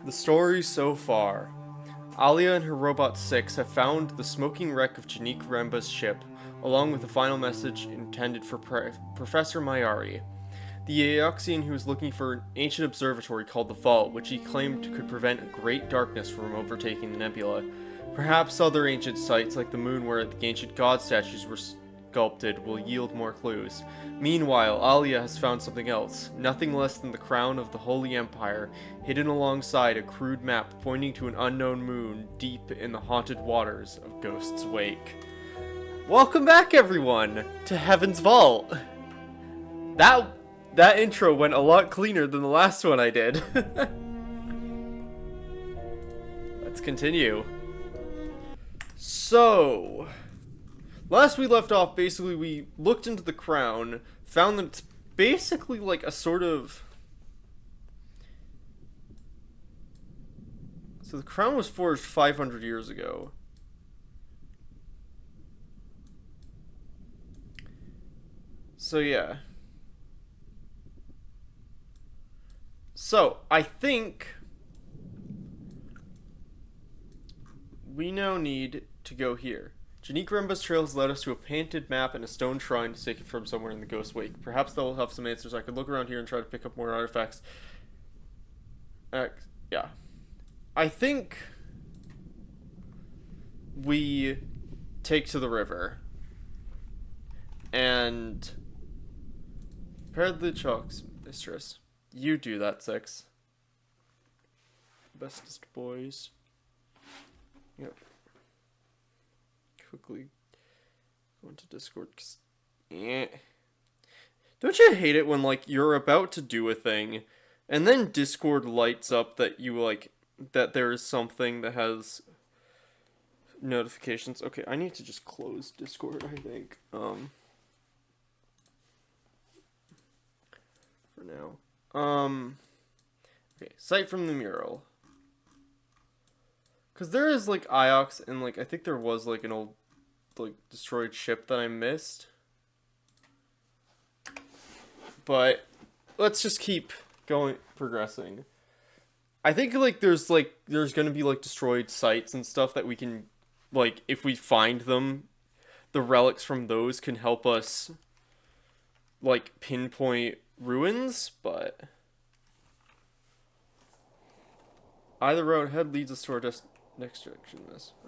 The story so far. Alia and her Robot 6 have found the smoking wreck of Janik Remba's ship, along with a final message intended for Professor Mayari, the Aeoxian who was looking for an ancient observatory called the Vault, which he claimed could prevent a great darkness from overtaking the nebula. Perhaps other ancient sites, like the moon where the ancient god statues were sculpted, will yield more clues. Meanwhile, Alia has found something else, nothing less than the crown of the Holy Empire, hidden alongside a crude map pointing to an unknown moon deep in the haunted waters of Ghost's Wake. Welcome back, everyone, to Heaven's Vault. That intro went a lot cleaner than the last one I did. Let's continue. So, last we left off, basically we looked into the crown, found that it's basically like a sort of... So the crown was forged 500 years ago. So yeah. So, I think we now need to go here. Janik Remba's trails led us to a painted map and a stone shrine to take it from somewhere in the Ghost Wake. Perhaps they'll have some answers. I could look around here and try to pick up more artifacts. Yeah. I think we take to the river. And prepare the chalks, mistress. You do that, 6. Bestest boys. Yep. Quickly go into Discord. Don't you hate it when, like, you're about to do a thing, and then Discord lights up that you, like, that there is something that has notifications? Okay, I need to just close Discord, I think. For now. Okay, sight from the mural. Because there is, like, Iox, and, like, I think there was, like, an old, like, destroyed ship that I missed. But let's just keep progressing. I think, like, there's gonna be, like, destroyed sites and stuff that we can, like, if we find them, the relics from those can help us, like, pinpoint ruins, but either road ahead leads us to our next direction.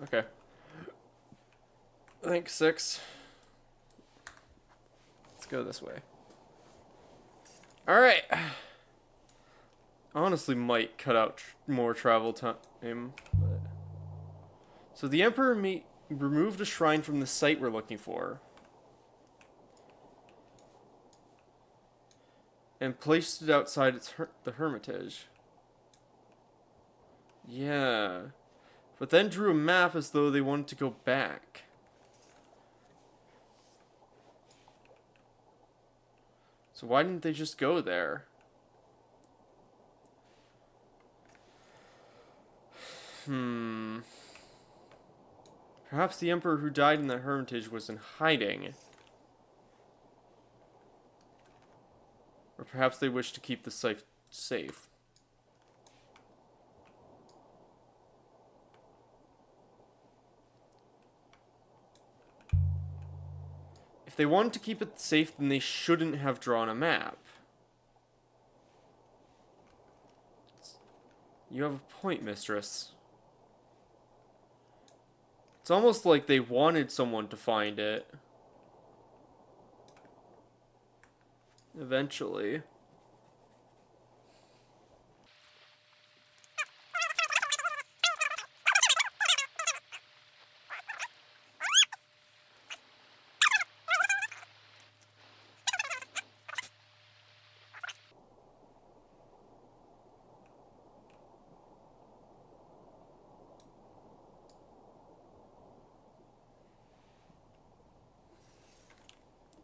Okay. Thanks, 6. Let's go this way. Alright. Honestly, might cut out more travel time. But... So the Emperor removed a shrine from the site we're looking for. And placed it outside the hermitage. Yeah. But then drew a map as though they wanted to go back. So why didn't they just go there? Perhaps the Emperor who died in the hermitage was in hiding. Or perhaps they wish to keep the site safe. If they wanted to keep it safe, then they shouldn't have drawn a map. You have a point, mistress. It's almost like they wanted someone to find it. Eventually.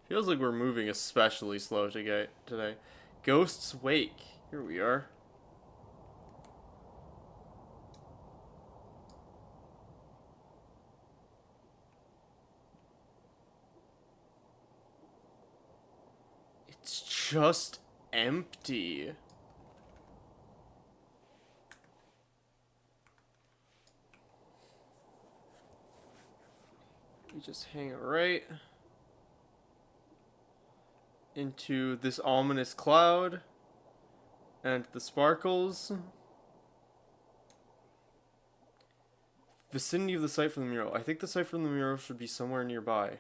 Feels like we're moving especially slow today. Ghost's Wake. Here we are. It's just empty. We just hang it right into this ominous cloud and the sparkles. Vicinity of the site from the mural. I think the site from the mural should be somewhere nearby.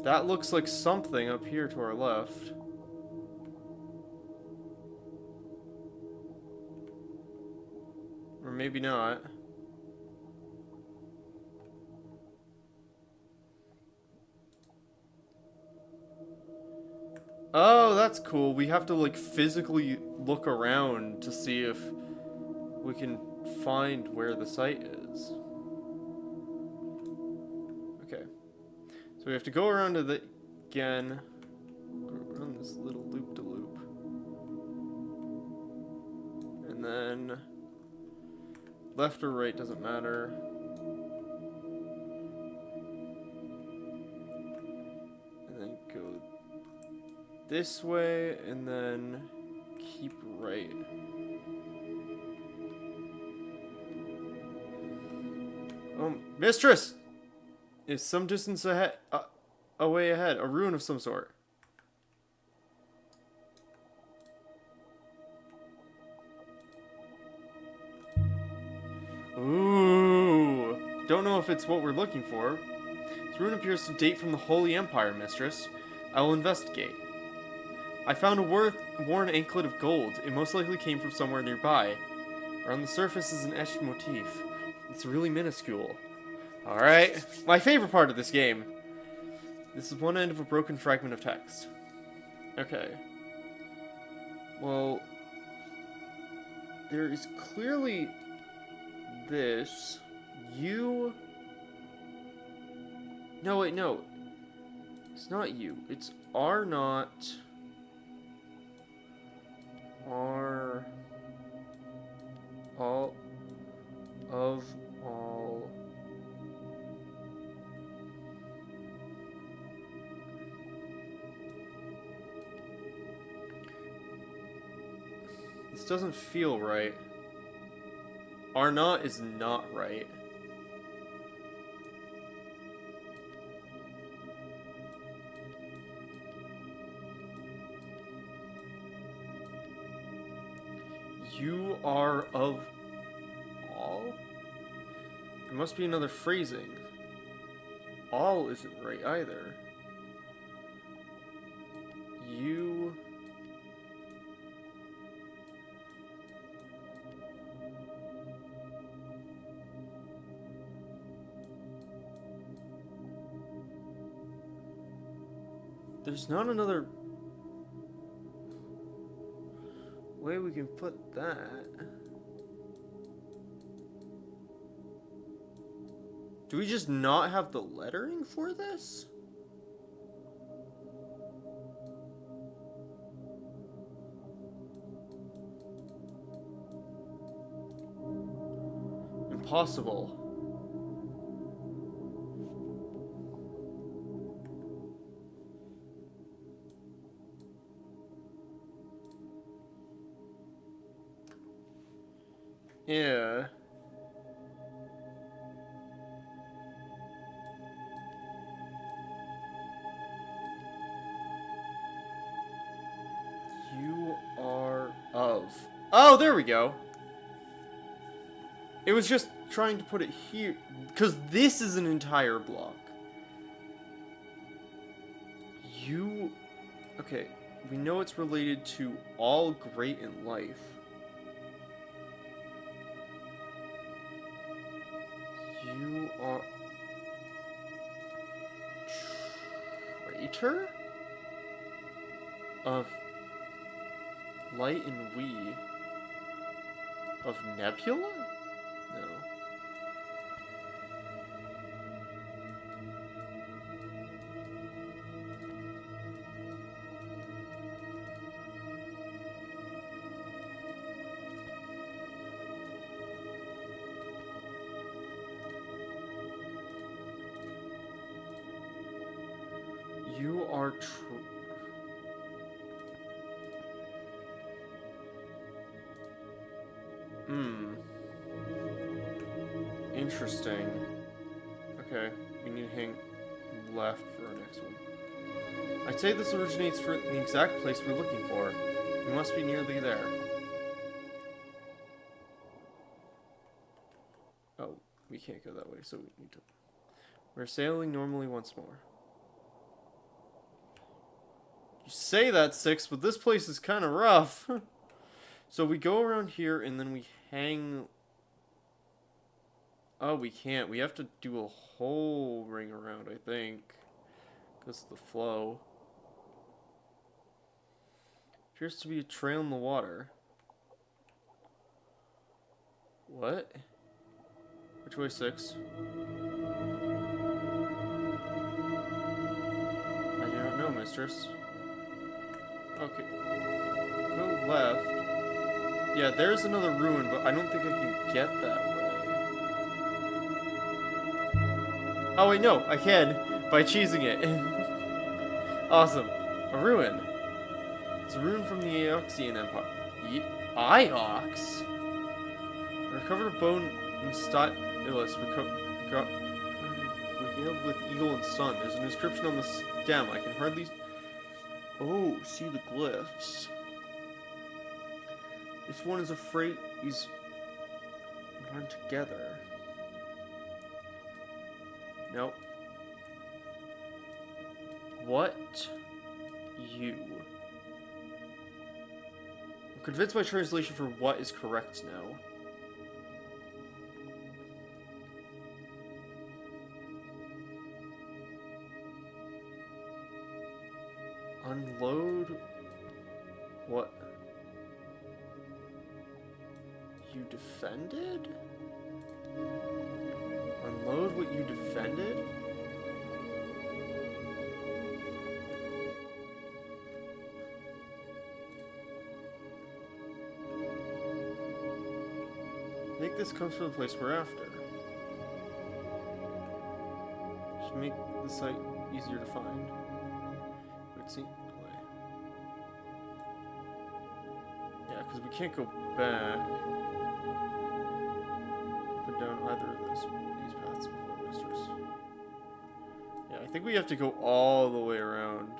That looks like something up here to our left. Or maybe not. Oh, that's cool. We have to, like, physically look around to see if we can find where the site is. Okay. So we have to go around to the... again. Go around this little loop-de-loop. And then... left or right doesn't matter. And then go this way, and then keep right. Mistress! Is some distance ahead, away ahead, a ruin of some sort. Ooh. Don't know if it's what we're looking for. This ruin appears to date from the Holy Empire, mistress. I will investigate. I found a worn anklet of gold. It most likely came from somewhere nearby. Around the surface is an etched motif. It's really minuscule. Alright, my favorite part of this game. This is one end of a broken fragment of text. Okay. Well, there is clearly this. You... No, wait, no. It's not you. It's are not... are... all... of all... This doesn't feel right. Are not is not right. You are of all? There must be another phrasing. All isn't right either. You... There's not another way we can put that. Do we just not have the lettering for this? Impossible. Yeah. You are of. Oh, there we go. It was just trying to put it here, because this is an entire block. You... Okay, we know it's related to all great in life. You are... Traitor? Of... Light and we... Of Nebula? No. You are Hmm. Interesting. Okay, we need to hang left for our next one. I'd say this originates from the exact place we're looking for. We must be nearly there. Oh, we can't go that way, so we need to... We're sailing normally once more. You say that, Six, but this place is kind of rough. So we go around here, and then we hang... Oh, we can't. We have to do a whole ring around, I think. Because of the flow. Appears to be a trail in the water. What? Which way, Six? I do not know, mistress. Okay. Go left. Yeah, there's another ruin, but I don't think I can get that way. Oh, wait, no, I can. By cheesing it. Awesome. A ruin. It's a ruin from the Aoxian Empire. Iox? A recovered bone in Stylus. Regaled with eagle and sun. There's an inscription on the stem. I can hardly... Oh, see the glyphs. This one is afraid he's run together. Nope. What? You. I'm convinced my translation for what is correct now. Unload what you defended? Unload what you defended? I think this comes from the place we're after. Should make the site easier to find. Let's see. Yeah, because we can't go back. Put down either of these paths before, mistress. Yeah, I think we have to go all the way around.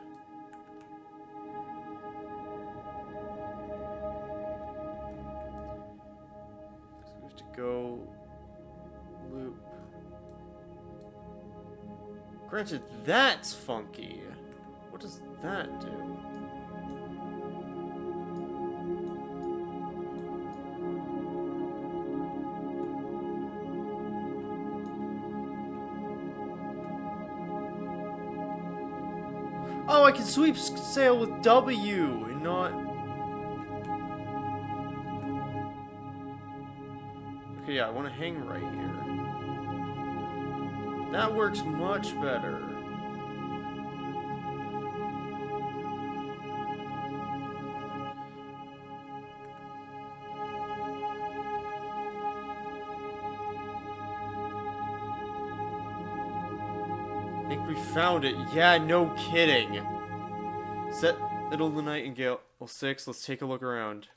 So we have to go loop. Granted, that's funky. What does that do? Oh, I can sweep sail with W and not... Okay, yeah, I want to hang right here. That works much better. I think we found it. Yeah, no kidding. Set middle of the nightingale. Well, 6. Let's take a look around.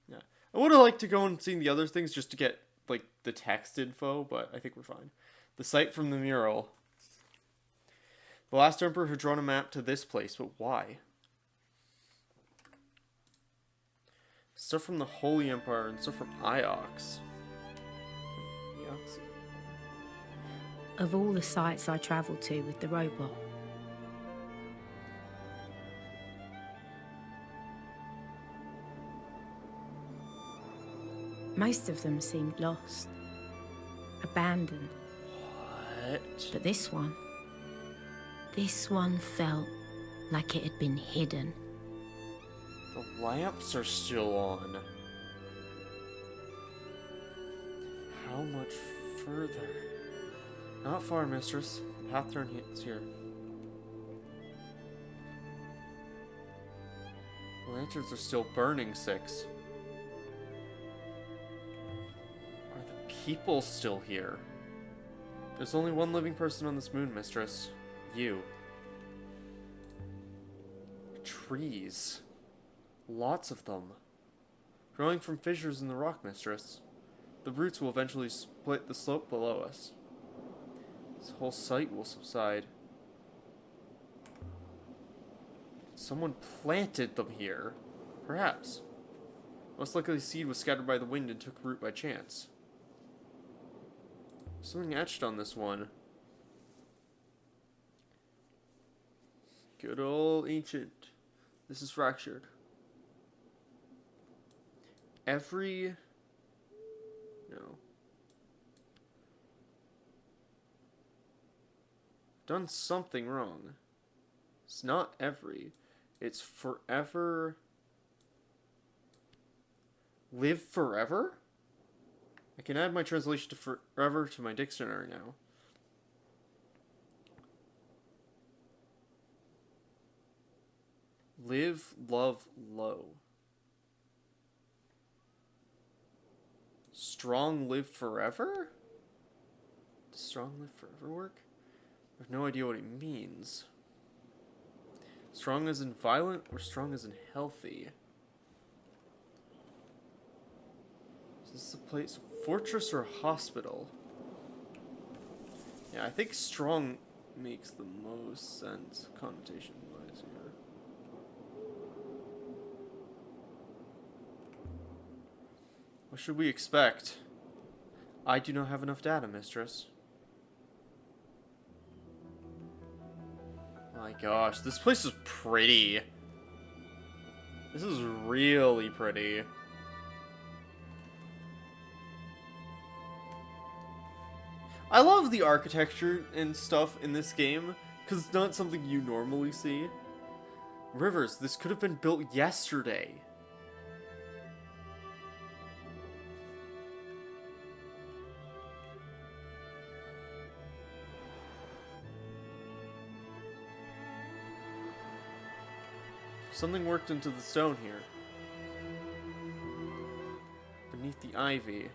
Yeah, I would have liked to go and see the other things just to get like the text info, but I think we're fine. The site from the mural. The last emperor had drawn a map to this place, but why? Stuff from the Holy Empire and stuff from Iox. Of all the sites I travelled to with the robot, most of them seemed lost, abandoned. What? But this one felt like it had been hidden. The lamps are still on. How much further? Not far, mistress. The path turn is here. The lanterns are still burning, 6. Are the people still here? There's only one living person on this moon, mistress. You. Trees. Lots of them. Growing from fissures in the rock, mistress. The roots will eventually split the slope below us. This whole site will subside. Someone planted them here. Perhaps. Most likely the seed was scattered by the wind and took root by chance. Something etched on this one. Good old ancient. This is fractured. Every... No. Done something wrong. It's not every. It's forever... Live forever? I can add my translation to forever to my dictionary now. Live, love, low. Strong live forever? Does strong live forever work? I have no idea what it means. Strong as in violent or strong as in healthy? Is this a place? Fortress or hospital? Yeah, I think strong makes the most sense connotation-wise here. What should we expect? I do not have enough data, mistress. My gosh, this place is pretty. This is really pretty. I love the architecture and stuff in this game, because it's not something you normally see. Rivers, this could have been built yesterday. Something worked into the stone here. Beneath the ivy.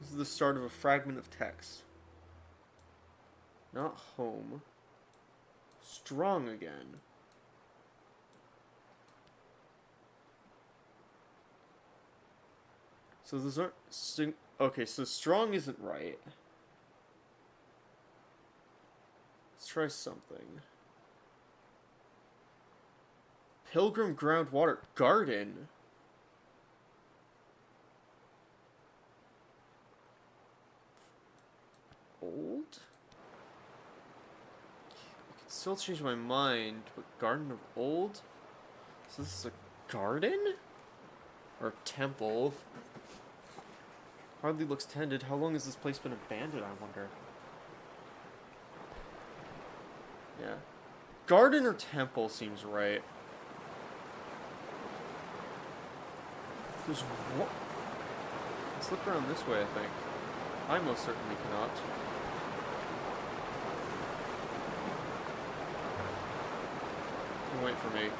This is the start of a fragment of text. Not home. Strong again. So those aren't... Okay, so strong isn't right. Let's try something. Pilgrim groundwater garden. Old? I can still change my mind, but garden of old? So this is a garden? Or a temple? Hardly looks tended. How long has this place been abandoned, I wonder? Yeah. Garden or temple seems right. There's what? Let's look around this way, I think. I most certainly cannot. Wait for me.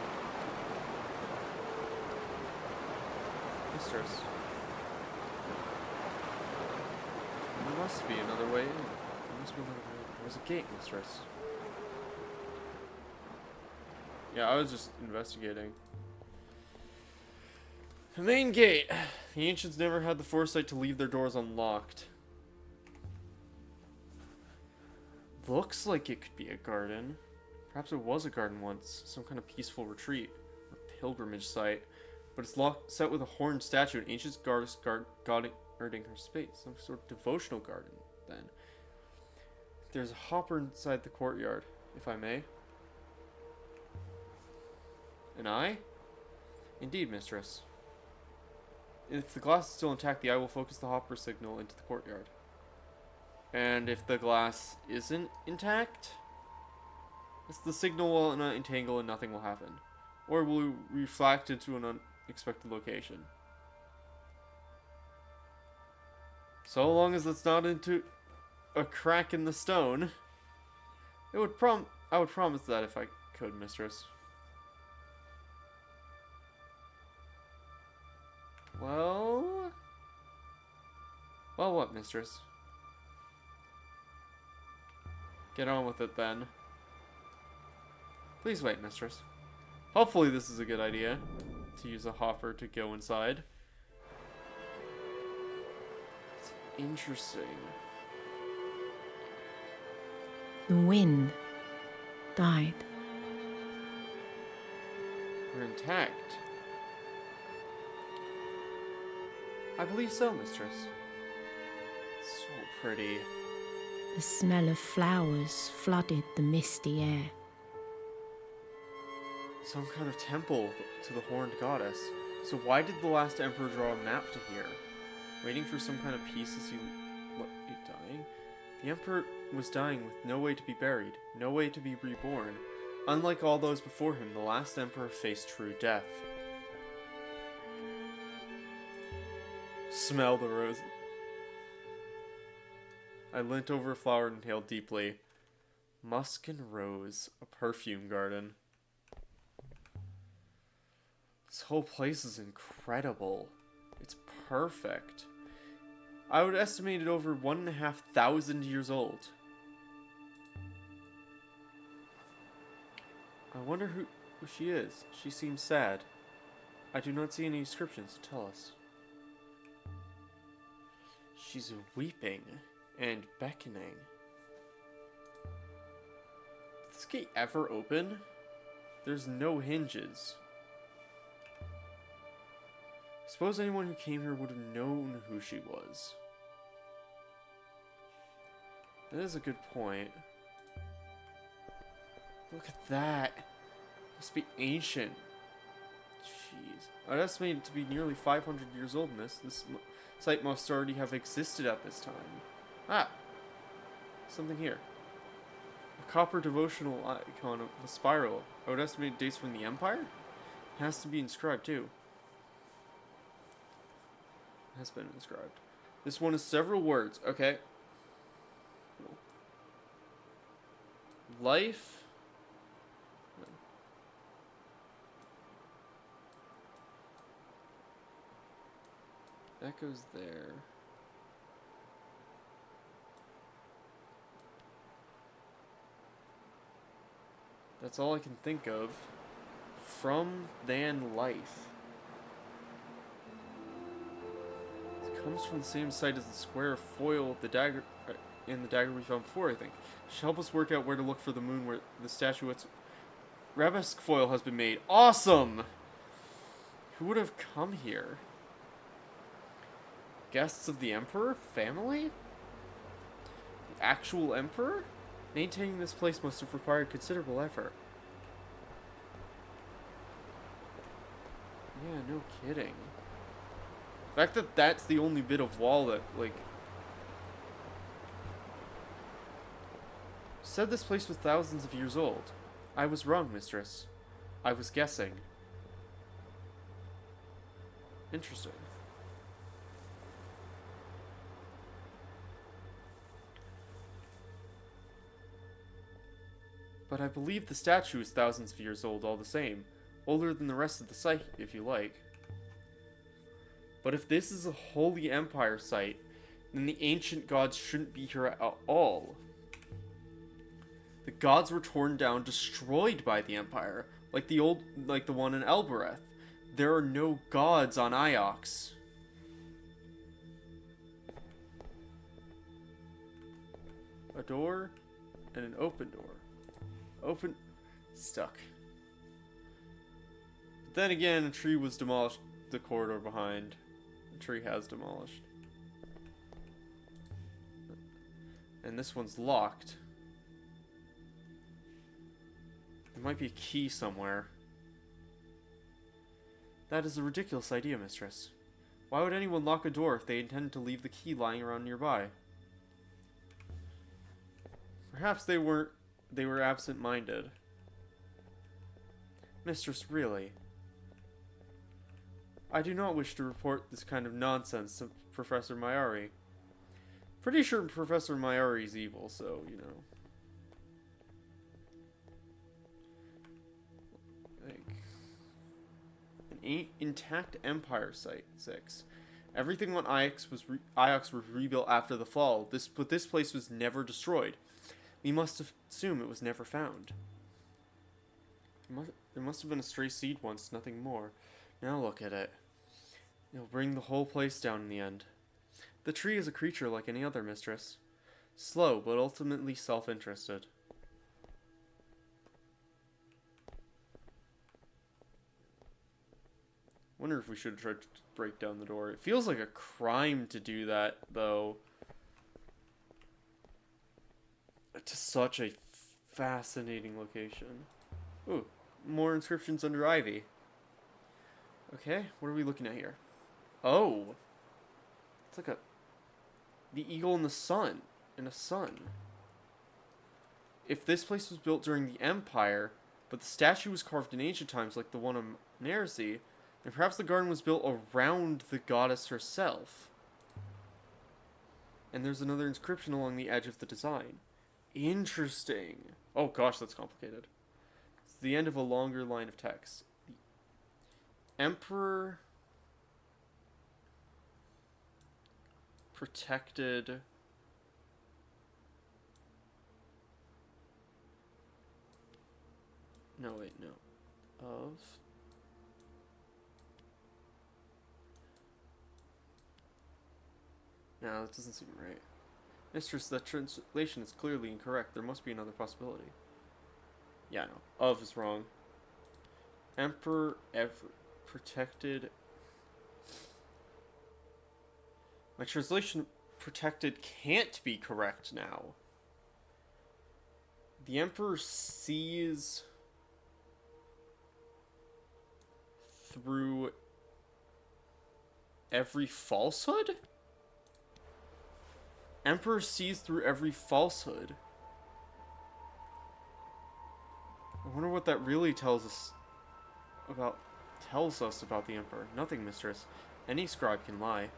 Mistress. There must be another way in. There must be another way. There's a gate, mistress. Yeah, I was just investigating. The main gate. The ancients never had the foresight to leave their doors unlocked. Looks like it could be a garden. Perhaps it was a garden once. Some kind of peaceful retreat. Or pilgrimage site. But it's locked, set with a horned statue. An ancient goddess guarding her space. Some sort of devotional garden, then. There's a hopper inside the courtyard, if I may. An eye? Indeed, mistress. If the glass is still intact, the eye will focus the hopper signal into the courtyard. And if the glass isn't intact, the signal will not entangle and nothing will happen. Or will reflect into an unexpected location. So long as it's not into a crack in the stone, I would promise that if I could, mistress. Well, what, mistress? Get on with it, then. Please wait, mistress. Hopefully this is a good idea, to use a hopper to go inside. Interesting. The wind died. We're intact. I believe so, mistress. So pretty. The smell of flowers flooded the misty air. Some kind of temple to the horned goddess. So why did the last emperor draw a map to here? Waiting for some kind of peace as he dying? The emperor was dying with no way to be buried, no way to be reborn. Unlike all those before him, the last emperor faced true death. Smell the rose. I leant over a flower and inhaled deeply. Musk and rose, a perfume garden. This whole place is incredible. It's perfect. I would estimate it over 1,500 years old. I wonder who she is. She seems sad. I do not see any inscriptions to tell us. She's weeping and beckoning. Did this gate ever open? There's no hinges. I suppose anyone who came here would have known who she was. That is a good point. Look at that. Must be ancient. Jeez. I'd estimate it to be nearly 500 years old, miss. This site must already have existed at this time. Ah! Something here. A copper devotional icon of a spiral. I would estimate it dates from the Empire? It has to be inscribed, too. It has been inscribed. This one is several words. Okay. Cool. Life... That goes there. That's all I can think of. From than life. It comes from the same site as the square foil of the dagger in the dagger we found before, I think. Should help us work out where to look for the moon where the statuette's arabesque foil has been made. Awesome! Who would have come here? Guests of the Emperor? Family? The actual Emperor? Maintaining this place must have required considerable effort. Yeah, no kidding. The fact that that's the only bit of wall that, like... Said this place was thousands of years old. I was wrong, mistress. I was guessing. Interesting. But I believe the statue is thousands of years old all the same. Older than the rest of the site, if you like. But if this is a Holy Empire site, then the ancient gods shouldn't be here at all. The gods were torn down, destroyed by the Empire, like the one in Elbereth. There are no gods on Iox. A door and an open door. Open, stuck. But then again, a tree was demolished. The corridor behind. The tree has demolished. And this one's locked. There might be a key somewhere. That is a ridiculous idea, mistress. Why would anyone lock a door if they intended to leave the key lying around nearby? Perhaps they were absent-minded. Mistress, really. I do not wish to report this kind of nonsense to Professor Mayari. Pretty sure Professor Mayari is evil, so, you know. Like, an intact Empire site, 6. Everything on Iox was rebuilt after the fall. But this place was never destroyed. We must assume it was never found. There must have been a stray seed once, nothing more. Now look at it. It'll bring the whole place down in the end. The tree is a creature like any other, mistress. Slow, but ultimately self-interested. Wonder if we should try to break down the door. It feels like a crime to do that, though. To such a fascinating location. Ooh, more inscriptions under ivy. Okay, what are we looking at here? Oh! It's like the eagle and the sun. And a sun. If this place was built during the Empire, but the statue was carved in ancient times like the one on Nersey, then perhaps the garden was built around the goddess herself. And there's another inscription along the edge of the design. Interesting. Oh gosh, that's complicated. It's the end of a longer line of text. The Emperor protected no wait, no. Of No, that doesn't seem right. Mistress, that translation is clearly incorrect. There must be another possibility. Yeah, no. Of is wrong. Emperor ever protected. My translation protected can't be correct now. The Emperor sees through every falsehood? Emperor sees through every falsehood. I wonder what that really tells us about the Emperor. Nothing, mistress. Any scribe can lie.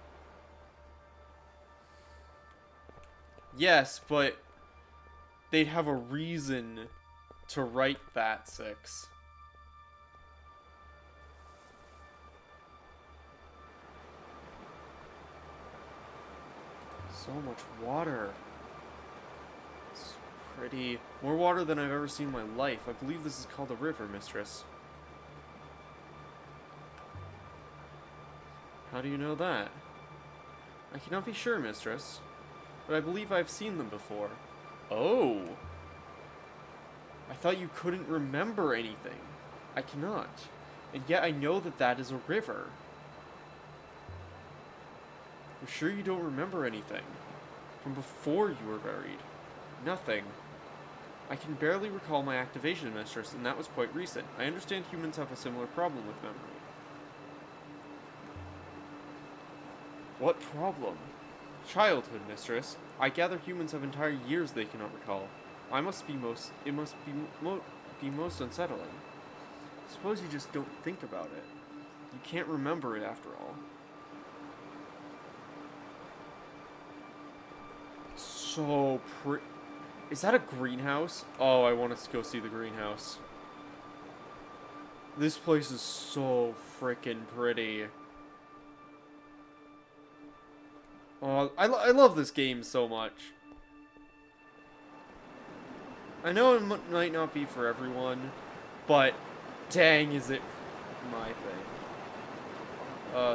Yes, but they'd have a reason to write that, 6. So much water. It's pretty. More water than I've ever seen in my life. I believe this is called a river, mistress. How do you know that? I cannot be sure, mistress, but I believe I've seen them before. Oh. I thought you couldn't remember anything. I cannot. And yet I know that that is a river. You're sure you don't remember anything? From before you were buried? Nothing. I can barely recall my activation, mistress, and that was quite recent. I understand humans have a similar problem with memory. What problem? Childhood, mistress. I gather humans have entire years they cannot recall. It must be most unsettling. Suppose you just don't think about it. You can't remember it after all. So pretty. Is that a greenhouse? Oh, I want to go see the greenhouse. This place is so freaking pretty. Oh, I love this game so much. I know it might not be for everyone, but dang is it my thing.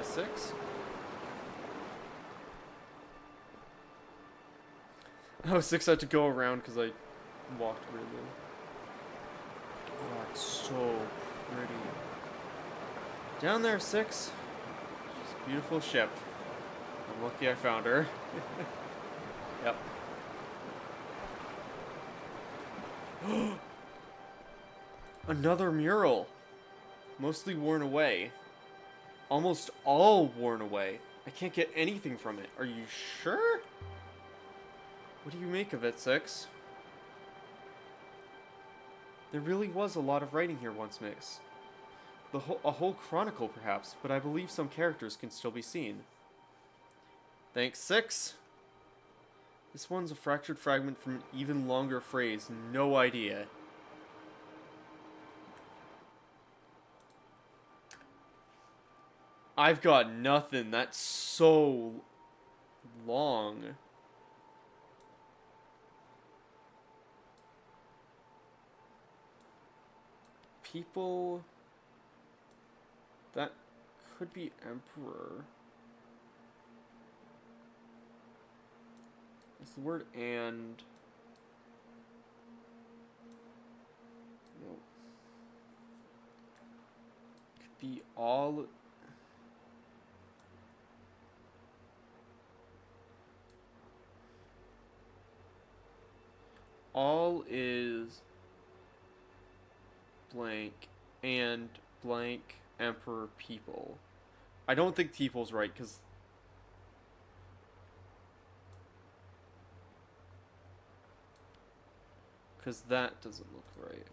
6? Oh, 6 had to go around because I walked really low. Oh, it's so pretty. Down there, 6. Just a beautiful ship. I'm lucky I found her. Yep. Another mural. Mostly worn away. Almost all worn away. I can't get anything from it. Are you sure? What do you make of it, 6? There really was a lot of writing here once, miss. A whole chronicle, perhaps, but I believe some characters can still be seen. Thanks, 6. This one's a fractured fragment from an even longer phrase. No idea. I've got nothing. That's so long. People... That could be Emperor. What's the word? And... No. Could be all... All is... blank and blank emperor people. I don't think people's right, because that doesn't look right.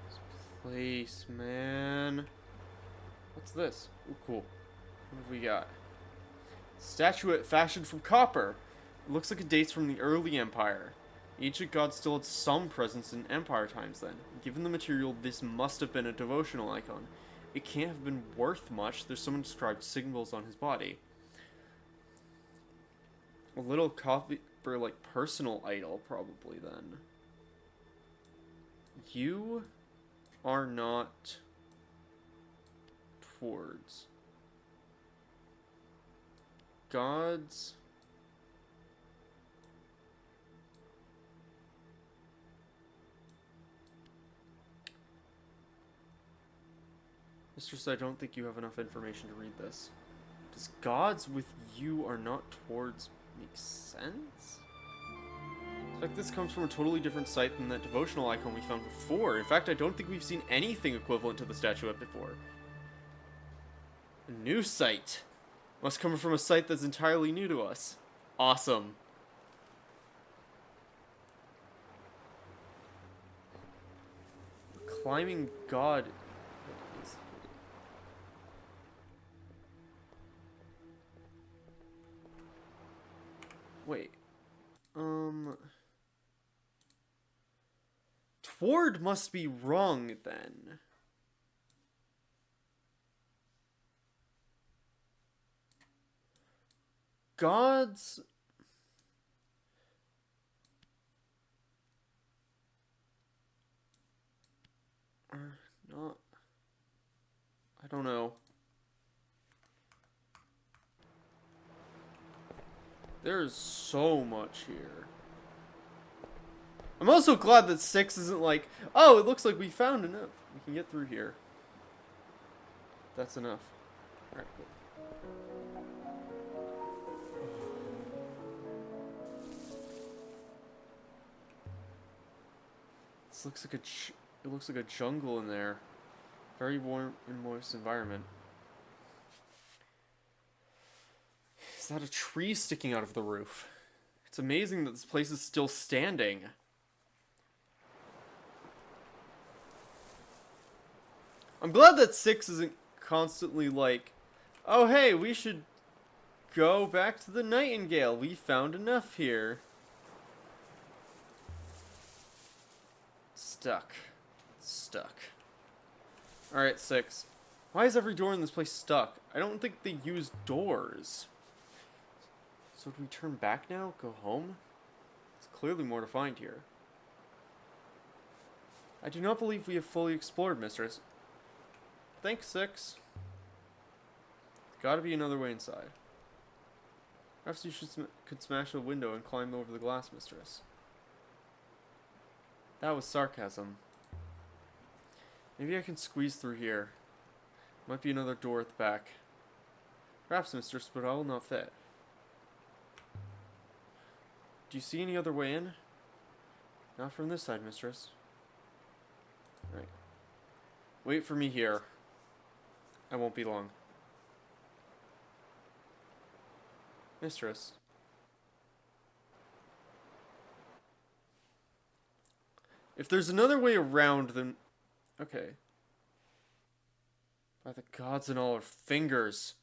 This place, man. What's this? Ooh, cool. What have we got? Statuette fashioned from copper. It looks like it dates from the early Empire. Ancient gods still had some presence in Empire times then. Given the material, this must have been a devotional icon. It can't have been worth much. There's some inscribed symbols on his body. A little copper, like, personal idol, probably, then. You are not towards gods. Mistress, I don't think you have enough information to read this. Does gods with you are not towards make sense? In fact, this comes from a totally different site than that devotional icon we found before. In fact, I don't think we've seen anything equivalent to the statuette before. A new site. Must come from a site that's entirely new to us. Awesome. Climbing god. Wait. Toward must be wrong then. Gods are not. I don't know. There's so much here. I'm also glad that 6 isn't like, oh, it looks like we found enough. We can get through here. That's enough. Alright, cool. This looks like it looks like a jungle in there. Very warm and moist environment. Is that a tree sticking out of the roof? It's amazing that this place is still standing. I'm glad that 6 isn't constantly like, oh hey, we should go back to the Nightingale. We found enough here. Stuck. Alright, 6. Why is every door in this place stuck? I don't think they use doors. So do we turn back now? Go home? There's clearly more to find here. I do not believe we have fully explored, mistress. Thanks, 6. Gotta be another way inside. Perhaps you could smash a window and climb over the glass, mistress. That was sarcasm. Maybe I can squeeze through here. Might be another door at the back. Perhaps, mistress, but I will not fit. Do you see any other way in? Not from this side, mistress. Right. Wait for me here. I won't be long. Mistress. If there's another way around, then... Okay. By the gods and all our fingers.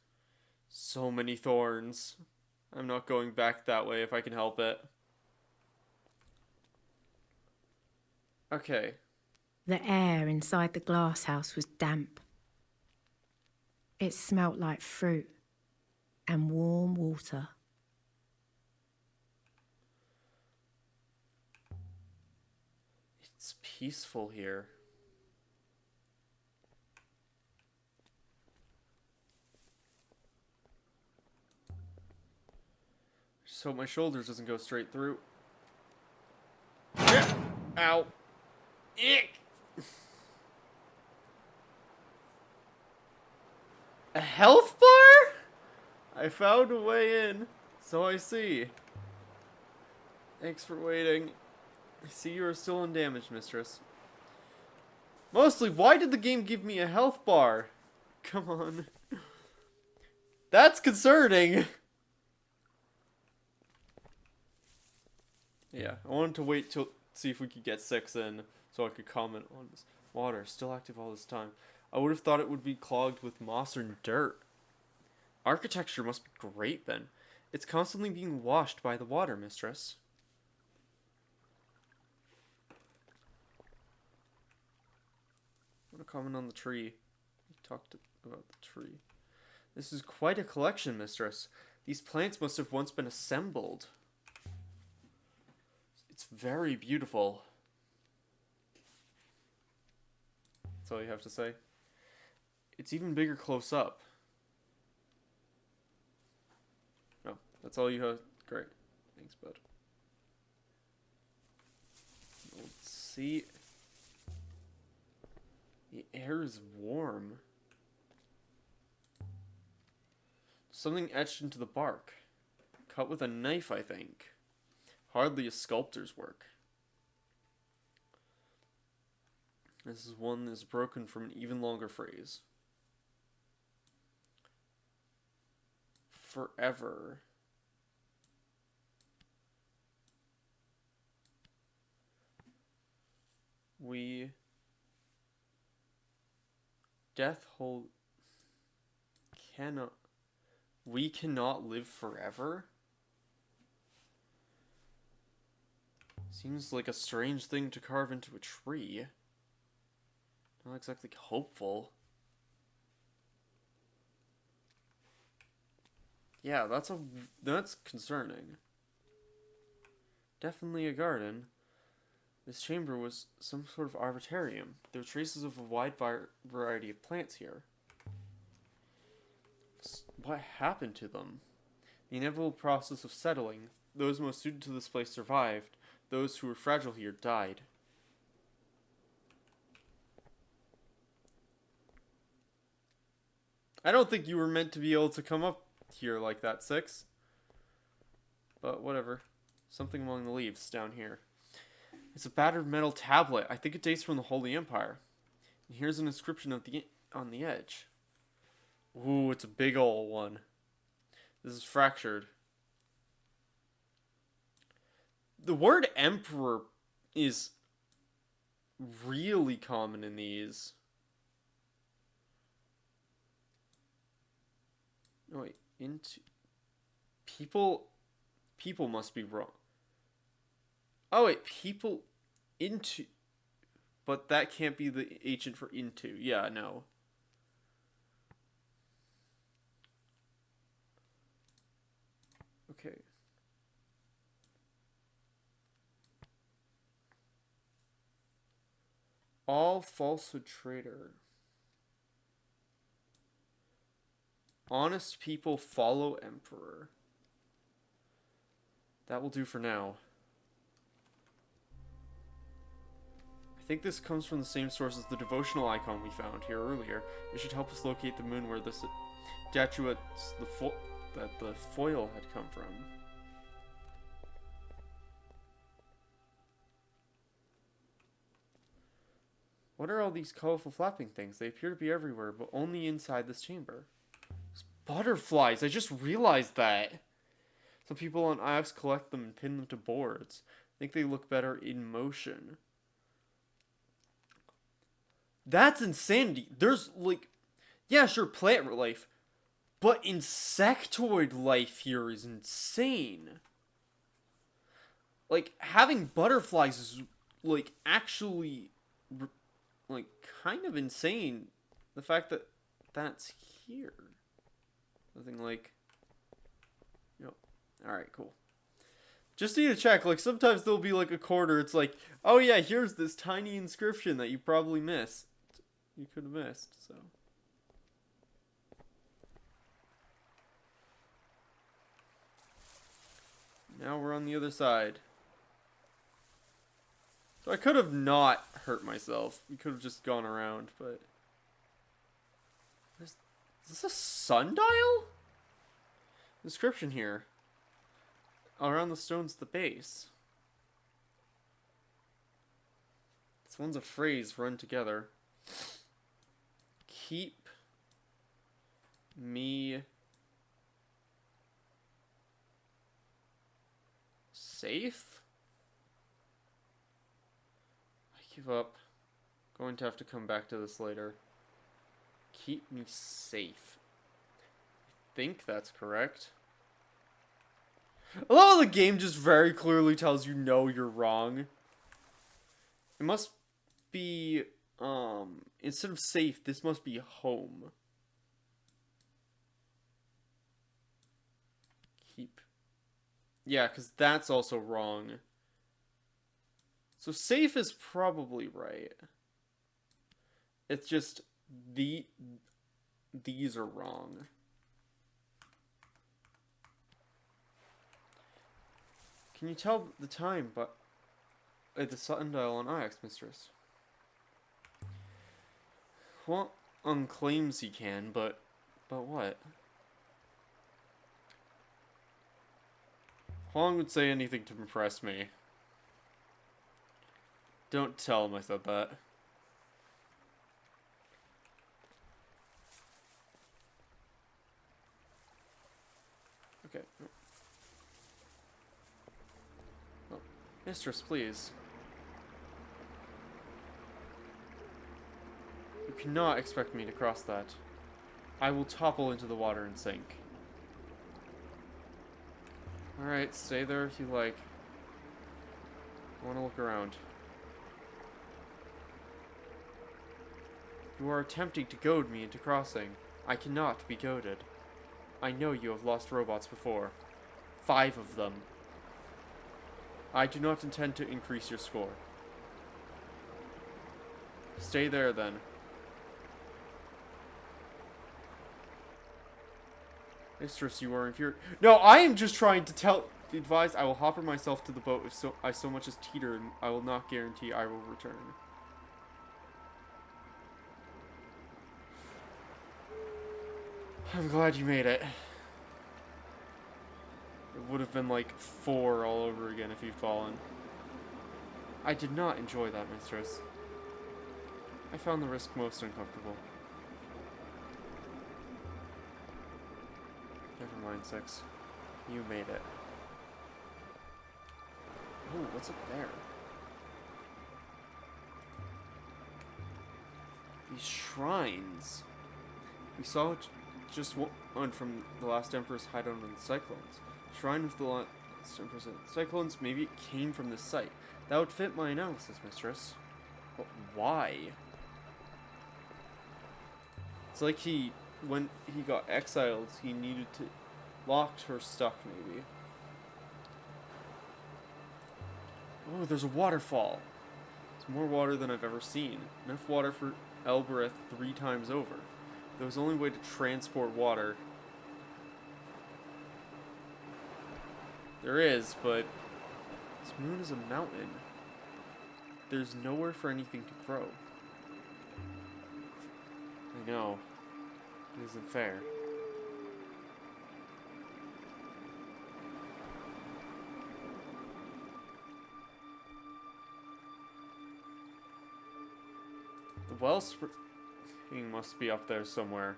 So many thorns. I'm not going back that way if I can help it. Okay. The air inside the glass house was damp. It smelt like fruit and warm water. It's peaceful here. Just hope my shoulders doesn't go straight through. Yeah. Ow. Ick. A health bar? I found a way in, so I see. Thanks for waiting. I see you are still undamaged, mistress. Mostly, why did the game give me a health bar? Come on. That's concerning. Yeah, I wanted to wait till see if we could get 6 in so I could comment on this. Water, still active all this time. I would have thought it would be clogged with moss or dirt. Architecture must be great then. It's constantly being washed by the water, mistress. I want to comment on the tree. We talked about the tree. This is quite a collection, mistress. These plants must have once been assembled. It's very beautiful. That's all you have to say. It's even bigger close up. Oh, that's all you have? Great. Thanks, bud. Let's see. The air is warm. Something etched into the bark. Cut with a knife, I think. Hardly a sculptor's work. This is one that is broken from an even longer phrase. Forever. We... Death hold... Cannot... We cannot live forever? Seems like a strange thing to carve into a tree. Not exactly hopeful. Yeah, that's concerning. Definitely a garden. This chamber was some sort of arboretum. There were traces of a wide variety of plants here. What happened to them? The inevitable process of settling. Those most suited to this place survived. Those who were fragile here died. I don't think you were meant to be able to come up here like that, 6. But whatever. Something among the leaves down here. It's a battered metal tablet. I think it dates from the Holy Empire. And here's an inscription on the edge. Ooh, it's a big ol' one. This is fractured. The word emperor is really common in these. No, wait, into... People must be wrong. Oh, wait, people into... But that can't be the ancient for into. Yeah, no. Okay. All falsehood traitor. Honest people follow emperor. That will do for now. I think this comes from the same source as the devotional icon we found here earlier. It should help us locate the moon where the statuettes, that the foil had come from. What are all these colorful flapping things? They appear to be everywhere, but only inside this chamber. It's butterflies! I just realized that! Some people on Iox collect them and pin them to boards. I think they look better in motion. That's insanity! There's, like... Yeah, sure, plant life. But insectoid life here is insane. Like, having butterflies is, like, actually... like, kind of insane. The fact that that's here. Nothing like... You know, alright, cool. Just need to check, like, sometimes there'll be, like, a corner, it's like, oh yeah, here's this tiny inscription that you probably missed. You could have missed, so... Now we're on the other side. So I could have not hurt myself. We could have just gone around, but... Is this a sundial? Inscription here. Around the stone's the base. This one's a phrase run together. Keep me safe? I give up. Going to have to come back to this later. Keep me safe. I think that's correct. Although the game just very clearly tells you no, you're wrong. It must be, instead of safe, this must be home. Keep. Yeah, because that's also wrong. So safe is probably right. It's just these are wrong. Can you tell the time but at the sundial on Ix, mistress? Well, claims he can, but what? Huang would say anything to impress me. Don't tell him I said that. Okay. Oh, mistress, please. You cannot expect me to cross that. I will topple into the water and sink. Alright, stay there if you like. I want to look around. You are attempting to goad me into crossing. I cannot be goaded. I know you have lost robots before. 5 of them. I do not intend to increase your score. Stay there then. Mistress, you are infuriated. No, I am just trying to advise. I will hopper myself to the boat if I so much as teeter, and I will not guarantee I will return. I'm glad you made it. It would have been like 4 all over again if you'd fallen. I did not enjoy that, mistress. I found the risk most uncomfortable. Never mind, 6. You made it. Ooh, what's up there? These shrines. We saw just one from the last Emperor's hideout on the Cyclones. Shrine of the last Emperor's Cyclones, maybe it came from this site. That would fit my analysis, mistress. But why? It's like when he got exiled, he needed to locked or stuck, maybe. Oh, there's a waterfall. It's more water than I've ever seen. Enough water for Elbereth 3 times over. There was only way to transport water. There is, but this moon is a mountain. There's nowhere for anything to grow. I know. It isn't fair. The wellspring must be up there somewhere.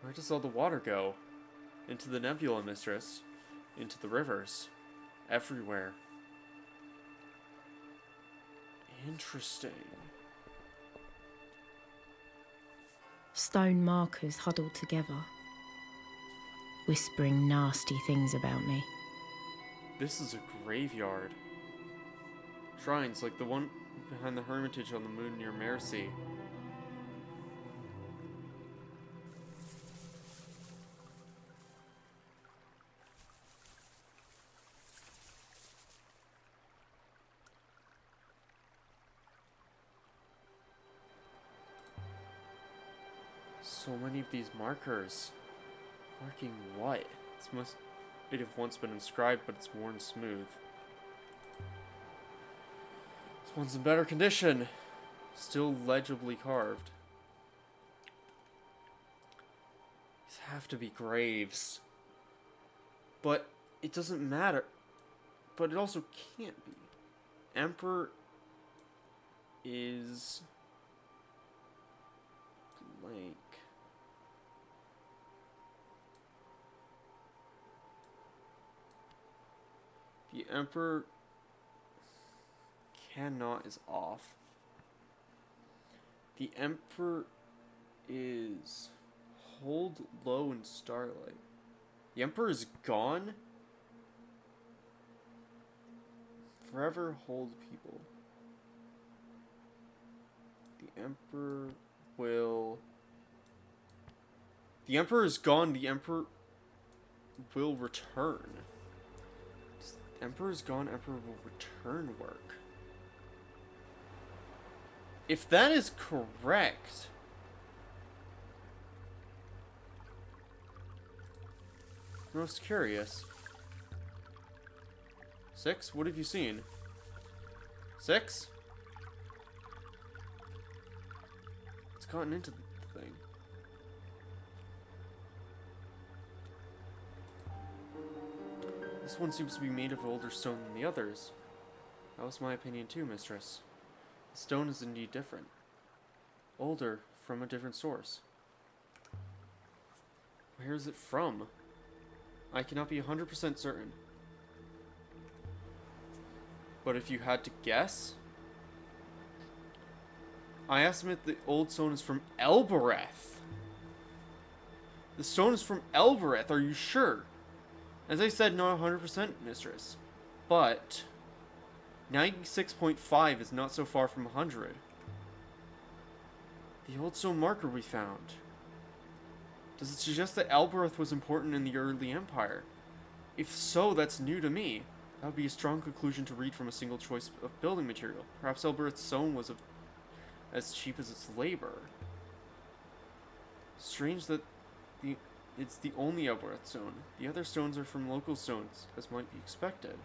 Where does all the water go? Into the nebula, mistress. Into the rivers. Everywhere. Interesting. Stone markers huddled together, whispering nasty things about me. This is a graveyard. Shrines like the one behind the hermitage on the moon near Mercy. So many of these markers. Marking what? This must it have once been inscribed, but it's worn smooth. This one's in better condition. Still legibly carved. These have to be graves. But it doesn't matter. But it also can't be. Emperor is blank. The Emperor cannot is off. The Emperor is hold low in starlight. The Emperor is gone. Forever hold people. The Emperor will... The Emperor is gone. The Emperor will return. Emperor is gone. Emperor will return work. If that is correct... I'm most curious. 6? What have you seen? 6? It's gotten into the thing. This one seems to be made of older stone than the others. That was my opinion too, mistress. The stone is indeed different. Older, from a different source. Where is it from? I cannot be 100% certain. But if you had to guess... I estimate the old stone is from Elbereth. The stone is from Elbereth, are you sure? As I said, not 100%, mistress. But 96.5 is not so far from 100. The old stone marker we found. Does it suggest that Elbereth was important in the early empire? If so, that's new to me. That would be a strong conclusion to read from a single choice of building material. Perhaps Elbereth's stone was as cheap as its labor. Strange that it's the only Elbereth stone. The other stones are from local stones, as might be expected.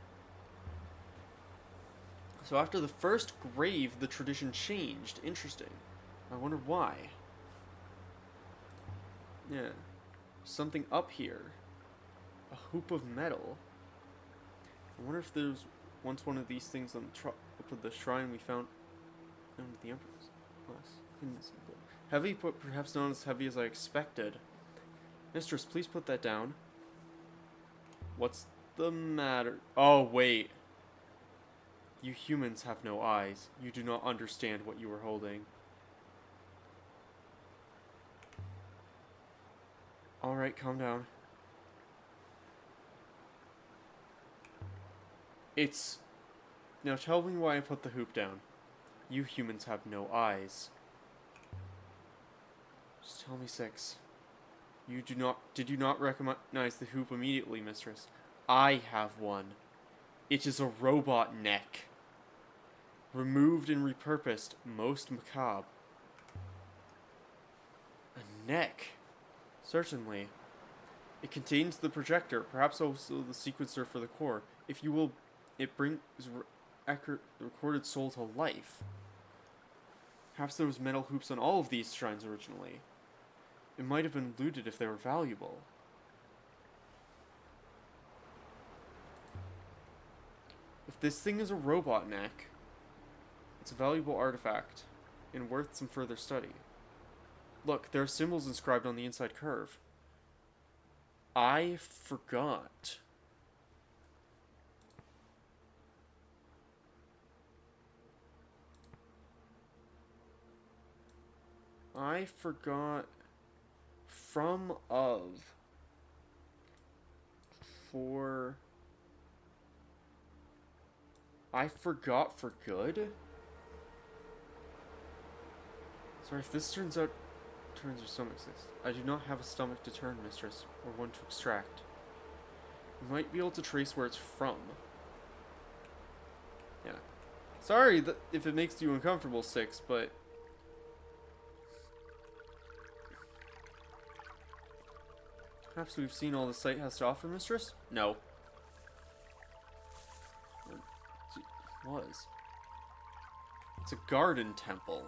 So after the first grave, the tradition changed. Interesting. I wonder why. Yeah. Something up here. A hoop of metal. I wonder if there's once one of these things on the up at the shrine we found under the Emperor's. Heavy, but perhaps not as heavy as I expected. Mistress, please put that down. What's the matter? Oh, wait. You humans have no eyes. You do not understand what you are holding. Alright, calm down. It's... Now tell me why I put the hoop down. You humans have no eyes. Just tell me 6. You do not... Did you not recognize the hoop immediately, mistress? I have one. It is a robot neck. Removed and repurposed. Most macabre. A neck. Certainly. It contains the projector, perhaps also the sequencer for the core. If you will, it brings the recorded soul to life. Perhaps there was metal hoops on all of these shrines originally. It might have been looted if they were valuable. If this thing is a robot neck, it's a valuable artifact and worth some further study. Look, there are symbols inscribed on the inside curve. I forgot. I forgot from of for I forgot for good? Sorry, if this turns out turns your stomach exist. I do not have a stomach to turn, mistress, or one to extract. You might be able to trace where it's from. Yeah. Sorry if it makes you uncomfortable, 6, but... Perhaps we've seen all the site has to offer, mistress? No. Or it was. It's a garden temple.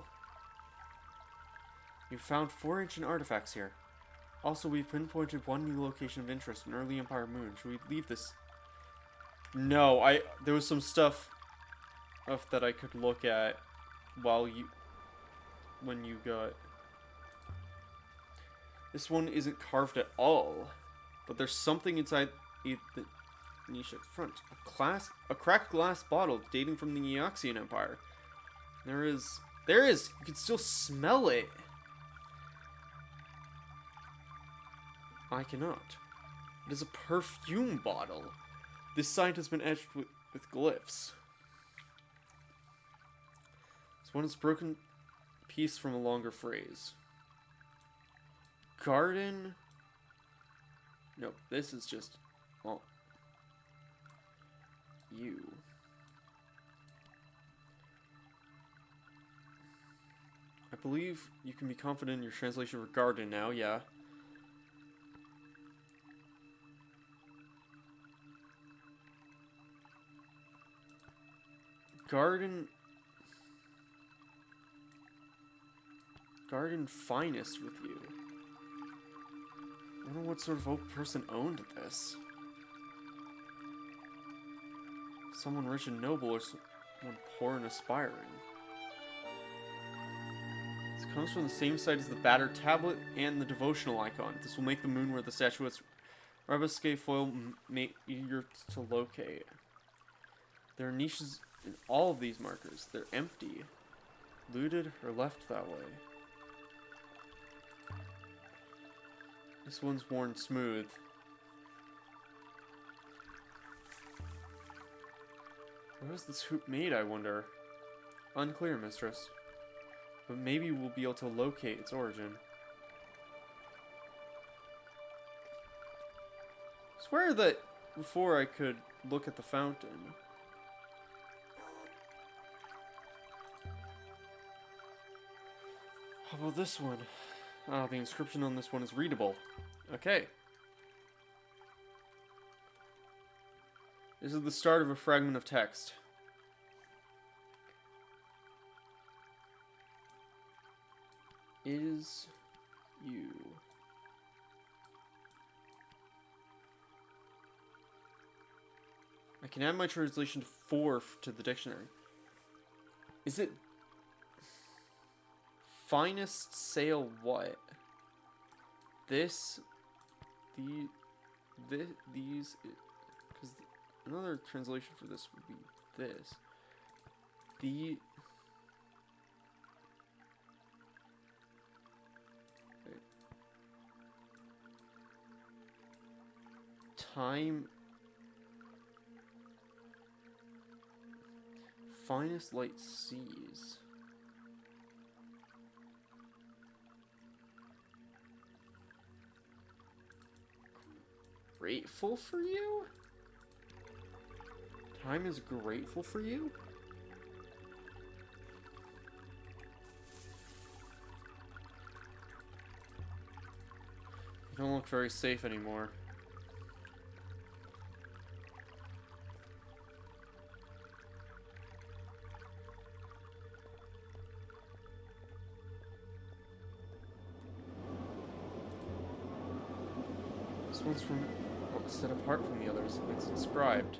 You found 4 ancient artifacts here. Also, we've pinpointed one new location of interest, an early Empire moon. Should we leave this? No, there was some stuff that I could look at when you got. This one isn't carved at all, but there's something inside the niche at the front. A cracked glass bottle dating from the Eoxian Empire. There is. You can still smell it. I cannot. It is a perfume bottle. This sign has been etched with glyphs. This one is a broken piece from a longer phrase. Garden. No, this is just. Well. You. I believe you can be confident in your translation for garden now, yeah. Garden finest with you. I wonder what sort of old person owned this. Someone rich and noble or someone poor and aspiring. This comes from the same site as the battered tablet and the devotional icon. This will make the moon where the statuette's rebusque foil easier to locate. There are niches in all of these markers. They're empty, looted, or left that way. This one's worn smooth. Where was this hoop made, I wonder? Unclear, mistress. But maybe we'll be able to locate its origin. I swear that before I could look at the fountain. How about this one? Ah, the inscription on this one is readable. Okay. This is the start of a fragment of text. Is you. I can add my translation to 4 to the dictionary. Is it finest sail what? These, because another translation for this would be this. The time finest light seas. Grateful for you? Time is grateful for you? You don't look very safe anymore. This one's set apart from the others. It's inscribed.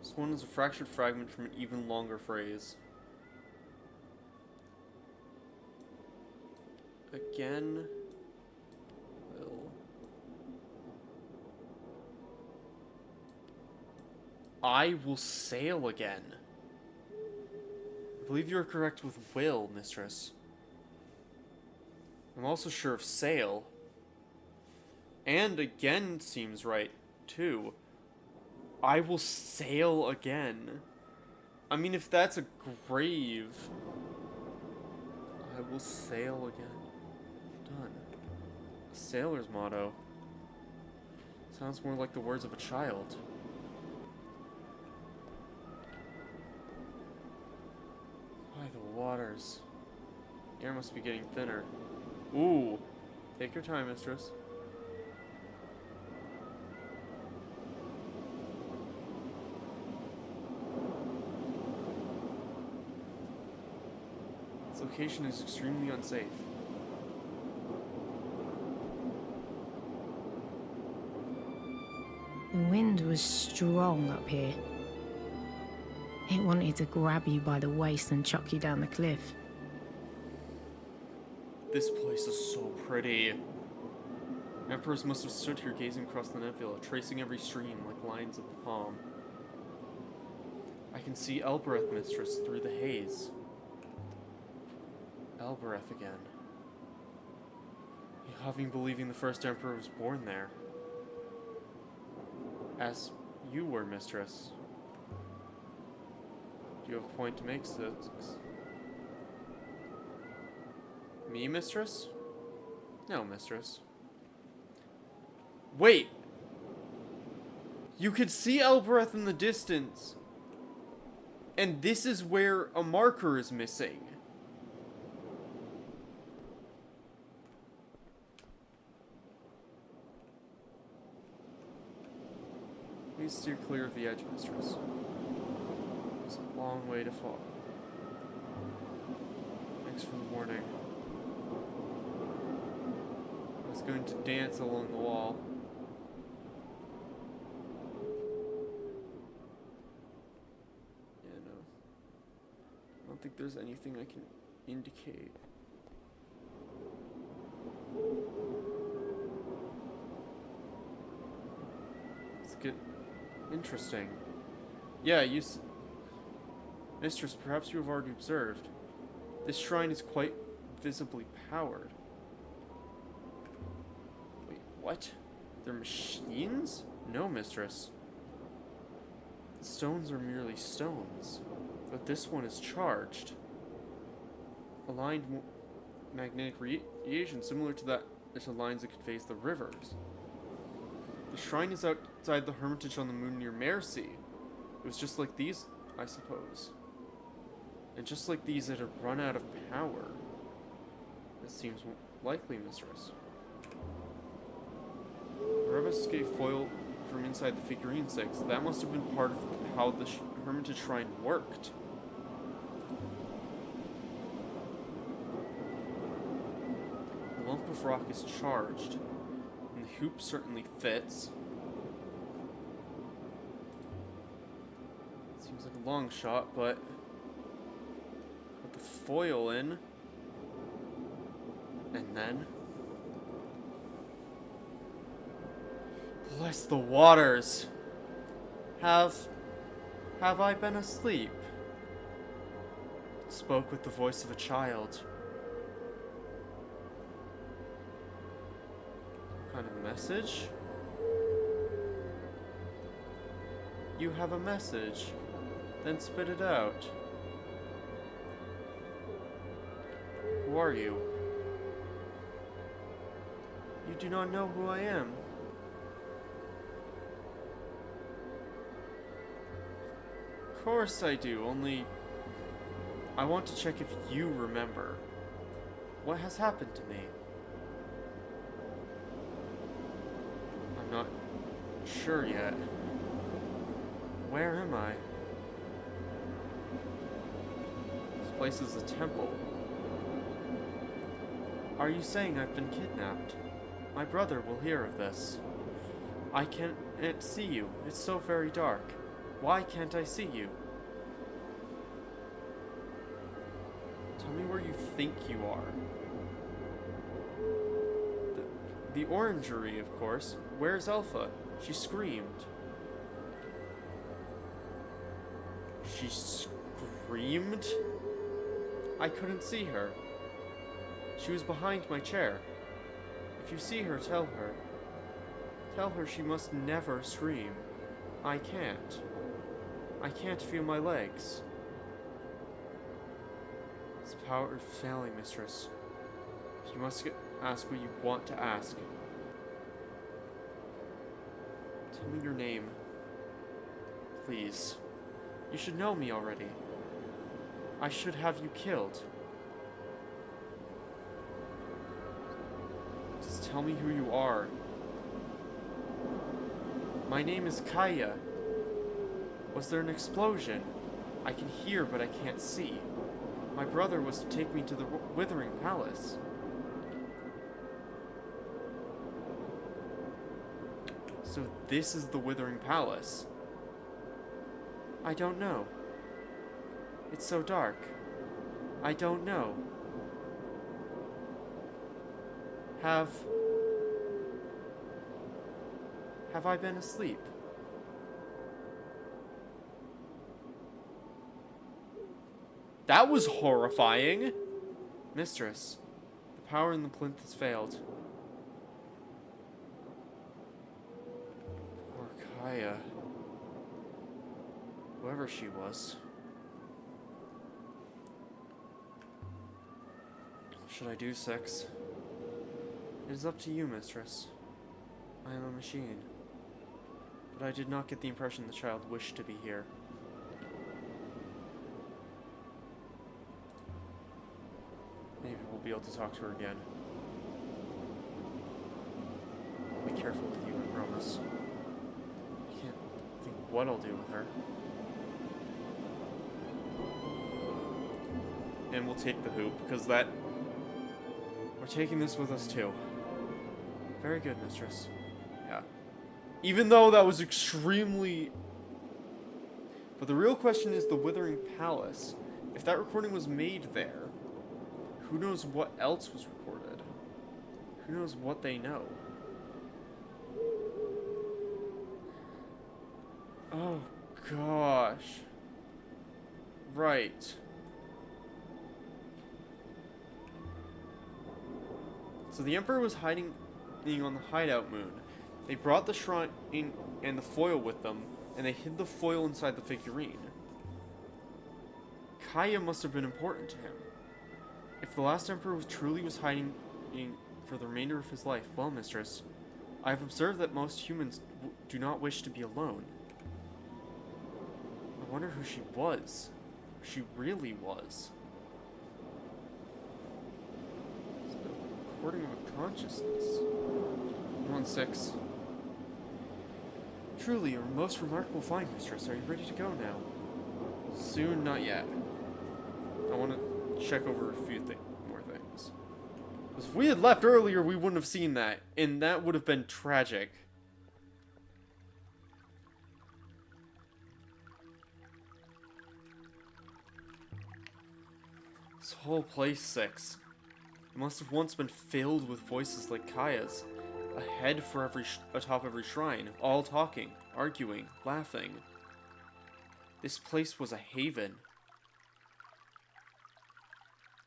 This one is a fractured fragment from an even longer phrase. Again. Will. I will sail again. I believe you are correct with will, mistress. I'm also sure of sail. And again seems right, too. I will sail again. I mean, if that's a grave... I will sail again. Done. A sailor's motto. Sounds more like the words of a child. By the waters. Air must be getting thinner. Ooh. Take your time, mistress. This location is extremely unsafe. The wind was strong up here. It wanted to grab you by the waist and chuck you down the cliff. This place is so pretty. Emperors must have stood here gazing across the nebula, tracing every stream like lines of the palm. I can see Elbereth, mistress, through the haze. Elbereth again. You have me believing the first emperor was born there. As you were, mistress. Do you have a point to make, Six? Me, mistress? No, mistress. Wait! You could see Elbereth in the distance. And this is where a marker is missing. Please steer clear of the edge, mistress. It's a long way to fall. Thanks for the warning. I was going to dance along the wall. Yeah, no. I don't think there's anything I can indicate. Let's get interesting. Yeah, Mistress, perhaps you have already observed. This shrine is quite visibly powered. Wait, what? They're machines? No, mistress. The stones are merely stones, but this one is charged. Aligned magnetic radiation similar to that to lines that could phase the rivers. The shrine is outside the hermitage on the moon near Mercy. It was just like these, I suppose. And just like these, it had run out of power. This seems likely, mistress. Rebus gave foil from inside the figurine 6. That must have been part of how the hermitage shrine worked. The lump of rock is charged, and the hoop certainly fits. Seems like a long shot, but put the foil in, and then bless the waters. Have I been asleep? It spoke with the voice of a child. What kind of message? You have a message. Then spit it out. Who are you? You do not know who I am. Of course I do, only I want to check if you remember. What has happened to me? I'm not sure yet. Where am I? This place is a temple. Are you saying I've been kidnapped? My brother will hear of this. I can't see you. It's so very dark. Why can't I see you? Tell me where you think you are. The orangery, of course. Where's Alpha? She screamed. She screamed? I couldn't see her. She was behind my chair. If you see her, tell her. Tell her she must never scream. I can't. I can't feel my legs. This power is failing, mistress. You must ask what you want to ask. Tell me your name. Please. You should know me already. I should have you killed. tell me who you are. My name is Kaya. Was there an explosion? I can hear, but I can't see. My brother was to take me to the Withering Palace. So this is the Withering Palace. I don't know. It's so dark. I don't know. Have I been asleep? That was horrifying. Mistress, the power in the plinth has failed. Poor Kaya. Whoever she was. What should I do, Six? It is up to you, mistress. I am a machine. But I did not get the impression the child wished to be here. Maybe we'll be able to talk to her again. I'll be careful with you, I promise. I can't think what I'll do with her. And we'll take the hoop, because we're taking this with us too. Very good, mistress. Yeah. Even though that was extremely... But the real question is the Withering Palace. If that recording was made there, who knows what else was recorded? Who knows what they know? Oh, gosh. Right. So the Emperor was hiding on the hideout moon. They brought the shrine and the foil with them, and they hid the foil inside the figurine. Kaya must have been important to him. If the last Emperor truly was hiding for the remainder of his life, well, mistress, I have observed that most humans do not wish to be alone. I wonder who she was. Who she really was. Recording of a consciousness. 1-6. Truly, a most remarkable find, mistress. Are you ready to go now? Soon, not yet. I want to check over a few more things. Because if we had left earlier, we wouldn't have seen that. And that would have been tragic. This whole place, 6. It must have once been filled with voices like Kaya's. A head for atop every shrine, all talking, arguing, laughing. This place was a haven.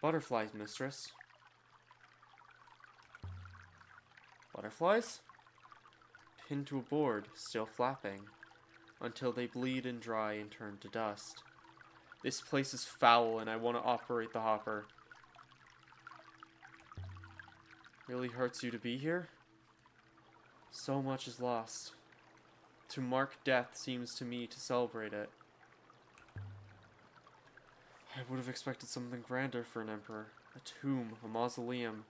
Butterflies, mistress. Butterflies? Pinned to a board, still flapping, until they bleed and dry and turn to dust. This place is foul and I want to operate the hopper. Really hurts you to be here? So much is lost. To mark death seems to me to celebrate it. I would have expected something grander for an emperor. A tomb, a mausoleum.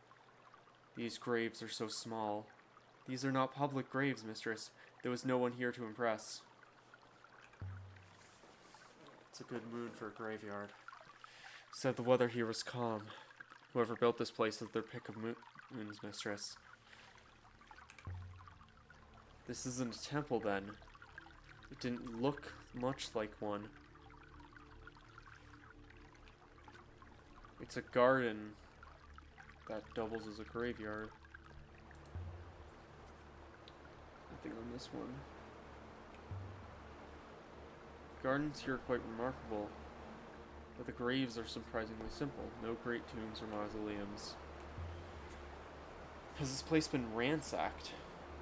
These graves are so small. These are not public graves, mistress. There was no one here to impress. It's a good mood for a graveyard. Said the weather here was calm. Whoever built this place has their pick of moons, mistress. This isn't a temple, then. It didn't look much like one. It's a garden that doubles as a graveyard. Nothing on this one. Gardens here are quite remarkable, but the graves are surprisingly simple. No great tombs or mausoleums. Has this place been ransacked?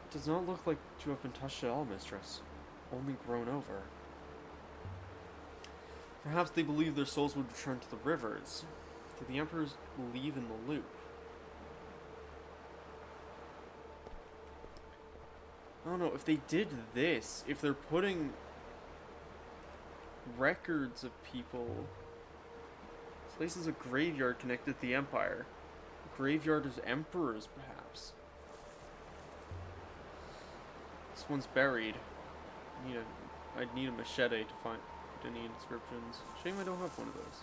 It does not look like to have been touched at all, mistress. Only grown over. Perhaps they believed their souls would return to the rivers. Did the emperors leave in the loop? I don't know, if they did this, if they're putting records of people... This place is a graveyard connected to the empire. A graveyard of emperors, perhaps. This one's buried. I'd need a machete to find any inscriptions. Shame I don't have one of those.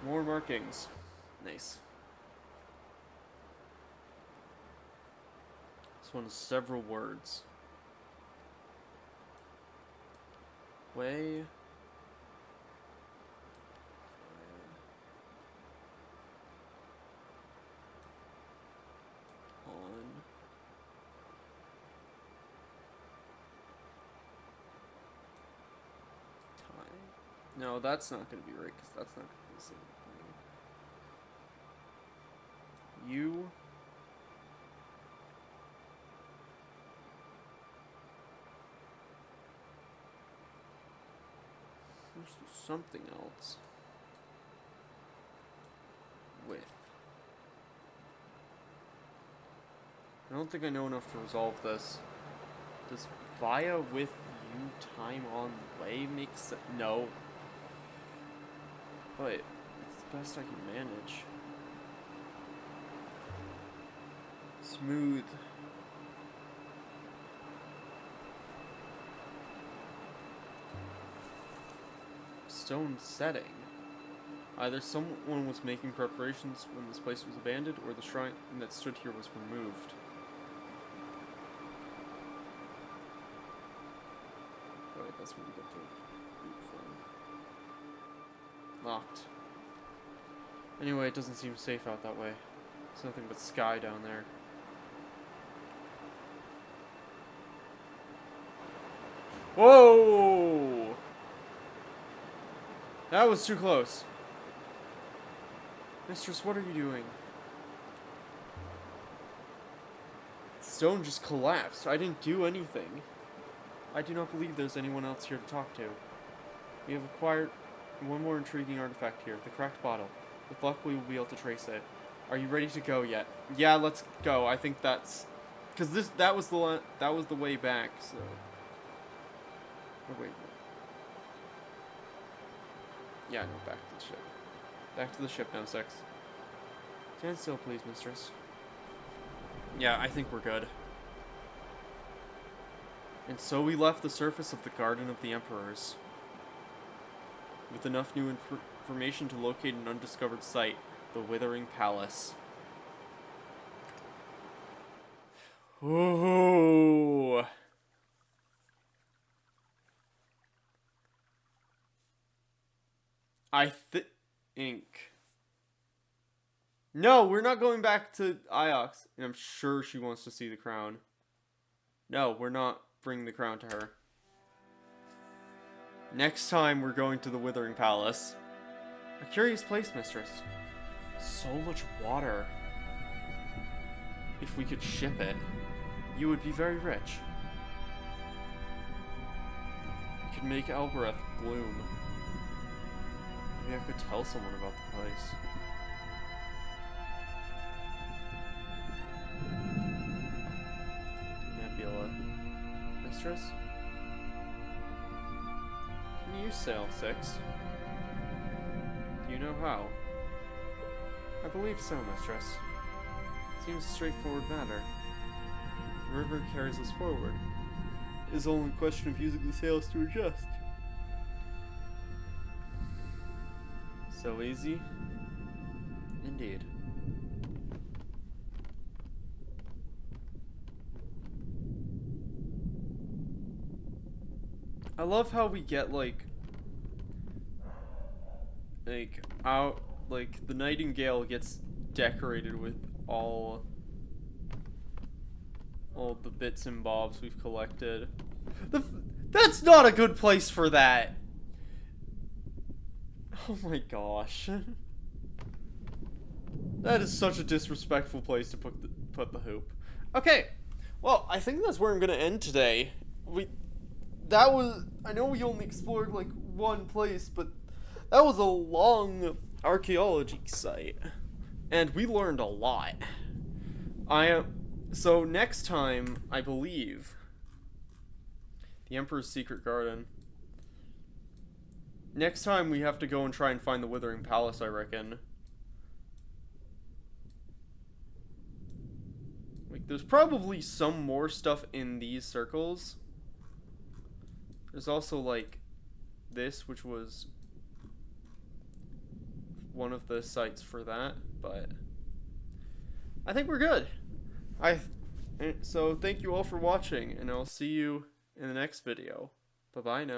More markings. Nice. This one has several words. Way. On. Time. No, that's not going to be right, because that's not going to be the same thing. You. There's something else. With. I don't think I know enough to resolve this. Does via with you time on way make sense? No. But it's the best I can manage. Smooth. Stone setting. Either someone was making preparations when this place was abandoned, or the shrine that stood here was removed. Oh, wait, that's where we get the root from. Locked. Anyway, it doesn't seem safe out that way. There's nothing but sky down there. Whoa! That was too close. Mistress, what are you doing? Stone just collapsed. I didn't do anything. I do not believe there's anyone else here to talk to. We have acquired one more intriguing artifact here, the cracked bottle. With luck, we will be able to trace it. Are you ready to go yet? Yeah, let's go. I think that's... Because that was the way back, so... Oh, wait. Yeah, no, back to the ship. Back to the ship now, 6. Stand still, please, mistress. Yeah, I think we're good. And so we left the surface of the Garden of the Emperors. With enough new information to locate an undiscovered site, the Withering Palace. Ooh. I think... No, we're not going back to Iox. And I'm sure she wants to see the crown. No, we're not bringing the crown to her. Next time, we're going to the Withering Palace. A curious place, mistress. So much water. If we could ship it, you would be very rich. You could make Elbereth bloom. Maybe I could tell someone about the place. Nebula. Mistress? Can you sail, 6? Do you know how? I believe so, mistress. Seems a straightforward matter. The river carries us forward. It is only a question of using the sails to adjust. So easy? Indeed. I love how we get like out like the Nightingale gets decorated with all the bits and bobs we've collected. That's not a good place for that. Oh my gosh. That is such a disrespectful place to put the hoop. Okay. Well, I think that's where I'm going to end today. I know we only explored like one place, but that was a long archaeology site. And we learned a lot. So next time, I believe, the Emperor's Secret Garden. Next time we have to go and try and find the Withering Palace, I reckon. Wait, there's probably some more stuff in these circles. There's also like this, which was one of the sites for that, but I think we're good. So thank you all for watching, and I'll see you in the next video. Bye bye now.